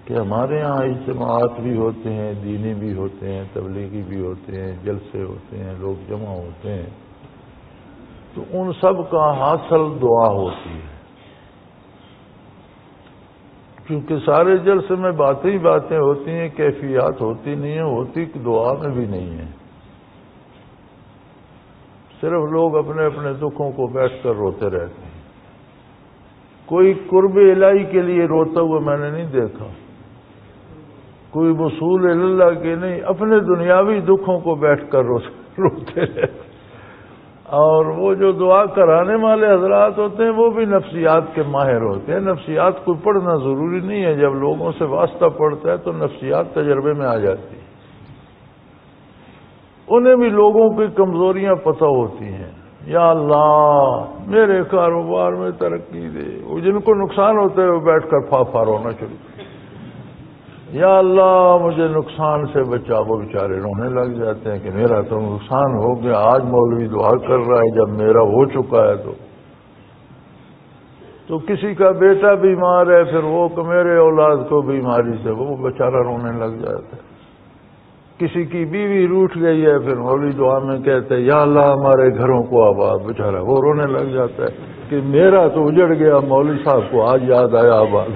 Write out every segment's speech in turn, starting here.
کہ ہمارے یہاں اجتماعات بھی ہوتے ہیں، دینی بھی ہوتے ہیں، تبلیغی بھی ہوتے ہیں، جلسے ہوتے ہیں، لوگ جمع ہوتے ہیں، تو ان سب کا حاصل دعا ہوتی ہے، کیونکہ سارے جلسے میں باتیں ہی باتیں ہوتی ہیں، کیفیات ہوتی نہیں ہیں، ہوتی دعا میں بھی نہیں ہے، صرف لوگ اپنے اپنے دکھوں کو بیٹھ کر روتے رہتے ہیں۔ کوئی قرب الہی کے لیے روتا ہوا میں نے نہیں دیکھا، کوئی وصول اللہ کے نہیں، اپنے دنیاوی دکھوں کو بیٹھ کر روتے رہتے۔ اور وہ جو دعا کرانے والے حضرات ہوتے ہیں وہ بھی نفسیات کے ماہر ہوتے ہیں۔ نفسیات کو پڑھنا ضروری نہیں ہے، جب لوگوں سے واسطہ پڑتا ہے تو نفسیات تجربے میں آ جاتی ہے۔ انہیں بھی لوگوں کی کمزوریاں پتہ ہوتی ہیں، یا اللہ میرے کاروبار میں ترقی دے، وہ جن کو نقصان ہوتا ہے وہ بیٹھ کر پھا رونا شروع کرتے، یا اللہ مجھے نقصان سے بچا، وہ بیچارے رونے لگ جاتے ہیں کہ میرا تو نقصان ہو گیا، آج مولوی دعا کر رہا ہے جب میرا ہو چکا ہے تو کسی کا بیٹا بیمار ہے، پھر وہ کہ میرے اولاد کو بیماری سے، وہ بیچارہ رونے لگ جاتا ہے۔ کسی کی بیوی روٹھ گئی ہے، پھر مولوی دعا میں کہتے ہیں یا اللہ ہمارے گھروں کو آباد، بیچارہ وہ رونے لگ جاتا ہے کہ میرا تو اجڑ گیا، مولوی صاحب کو آج یاد آیا آباد۔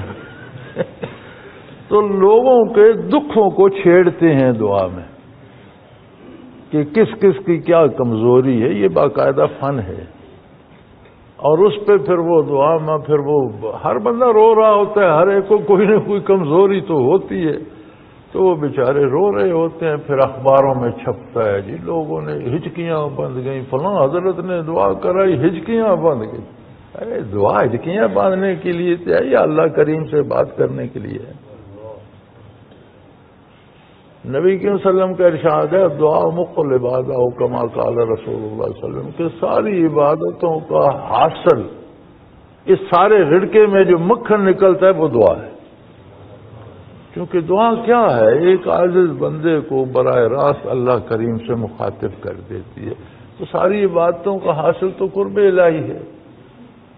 تو لوگوں کے دکھوں کو چھیڑتے ہیں دعا میں کہ کس کس کی کیا کمزوری ہے، یہ باقاعدہ فن ہے، اور اس پہ پھر وہ دعا میں پھر وہ ہر بندہ رو رہا ہوتا ہے، ہر ایک کو کوئی نہ کوئی کمزوری تو ہوتی ہے، تو وہ بیچارے رو رہے ہوتے ہیں، پھر اخباروں میں چھپتا ہے جی لوگوں نے ہچکیاں بند گئیں، فلاں حضرت نے دعا کرائی ہچکیاں بند گئی۔ ارے دعا ہچکیاں باندھنے کے لیے تھے یا اللہ کریم سے بات کرنے کے لیے؟ نبی کریم صلی اللہ علیہ وسلم کا ارشاد ہے دعا مقل عبادہ ہو کما قال رسول اللہ صلی اللہ علیہ وسلم، کہ ساری عبادتوں کا حاصل اس سارے رڑکے میں جو مکھن نکلتا ہے وہ دعا ہے۔ کیونکہ دعا کیا ہے، ایک عاجز بندے کو براہ راست اللہ کریم سے مخاطب کر دیتی ہے، تو ساری عبادتوں کا حاصل تو قرب الہی ہے۔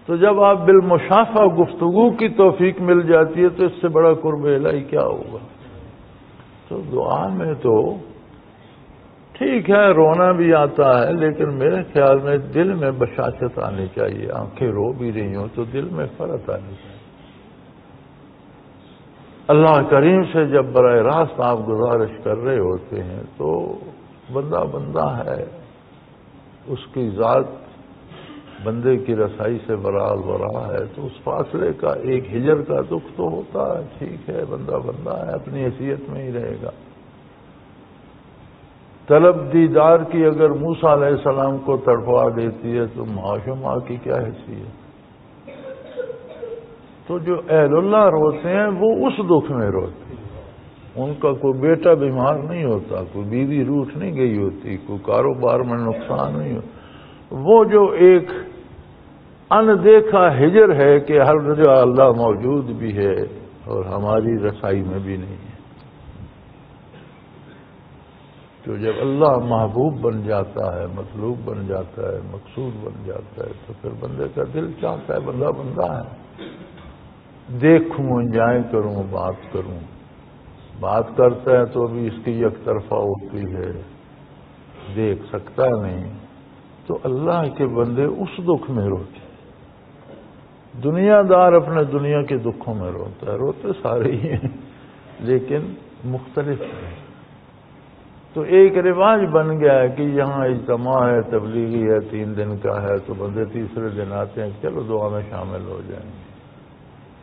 تو جب آپ بالمشافہ گفتگو کی توفیق مل جاتی ہے تو اس سے بڑا قرب الہی کیا ہوگا؟ تو دعا میں تو ٹھیک ہے رونا بھی آتا ہے، لیکن میرے خیال میں دل میں بشاشت آنی چاہیے، آنکھیں رو بھی رہی ہوں تو دل میں فرحت آنی چاہیے۔ اللہ کریم سے جب براہ راست آپ گزارش کر رہے ہوتے ہیں تو بندہ بندہ ہے، اس کی ذات بندے کی رسائی سے برال برا ہے، تو اس فاصلے کا ایک ہجر کا دکھ تو ہوتا ہے، ٹھیک ہے بندہ بندہ ہے، اپنی حیثیت میں ہی رہے گا۔ طلب دیدار کی اگر موسیٰ علیہ السلام کو تڑپا دیتی ہے تو معاش و ماں کی کیا حیثیت؟ تو جو اہل اللہ روتے ہیں وہ اس دکھ میں روتے ہیں، ان کا کوئی بیٹا بیمار نہیں ہوتا، کوئی بیوی روٹھ نہیں گئی ہوتی، کوئی کاروبار میں نقصان نہیں ہوتا، وہ جو ایک اندیکھا ہجر ہے کہ ہر جگہ اللہ موجود بھی ہے اور ہماری رسائی میں بھی نہیں ہے۔ تو جب اللہ محبوب بن جاتا ہے، مطلوب بن جاتا ہے، مقصود بن جاتا ہے، تو پھر بندے کا دل چاہتا ہے بندہ بندہ ہے، دیکھوں انجوائے کروں، بات کروں، بات کرتا ہے تو بھی اس کی یک طرفہ ہوتی ہے، دیکھ سکتا نہیں، تو اللہ کے بندے اس دکھ میں روتے ہیں۔ دنیا دار اپنے دنیا کے دکھوں میں روتا ہے، روتے سارے ہی ہیں لیکن مختلف ہیں۔ تو ایک رواج بن گیا ہے کہ یہاں اجتماع ہے، تبلیغی ہے، 3 دن کا ہے، تو بندے تیسرے دن آتے ہیں چلو دعا میں شامل ہو جائیں گے۔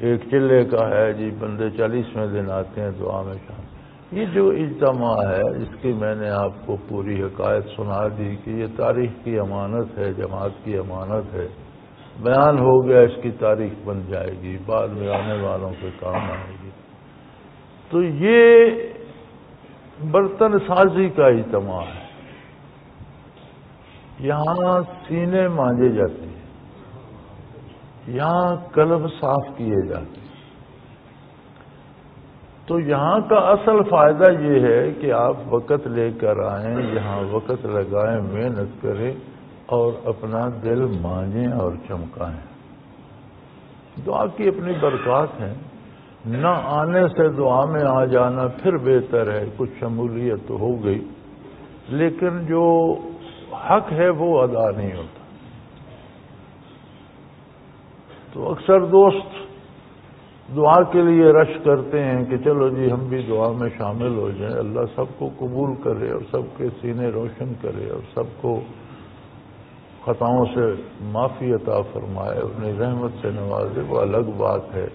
ایک چلے کا ہے جی بندے 40ویں دن آتے ہیں دعا میں شامل۔ یہ جو اجتماع ہے اس کی میں نے آپ کو پوری حکایت سنا دی کہ یہ تاریخ کی امانت ہے، جماعت کی امانت ہے، بیان ہو گیا اس کی تاریخ بن جائے گی، بعد میں آنے والوں کے کام آئے گی۔ تو یہ برتن سازی کا اجتماع ہے، یہاں سینے مانجے جاتے ہیں، یہاں قلب صاف کیے جاتے ہیں۔ تو یہاں کا اصل فائدہ یہ ہے کہ آپ وقت لے کر آئیں، یہاں وقت لگائیں، محنت کریں اور اپنا دل مانجیں اور چمکائیں۔ دعا کی اپنی برکات ہیں، نہ آنے سے دعا میں آ جانا پھر بہتر ہے، کچھ شمولیت تو ہو گئی، لیکن جو حق ہے وہ ادا نہیں ہوتا۔ تو اکثر دوست دعا کے لیے رش کرتے ہیں کہ چلو جی ہم بھی دعا میں شامل ہو جائیں، اللہ سب کو قبول کرے اور سب کے سینے روشن کرے اور سب کو خطاؤں سے معافی عطا فرمائے، اپنی رحمت سے نوازے، وہ الگ بات ہے۔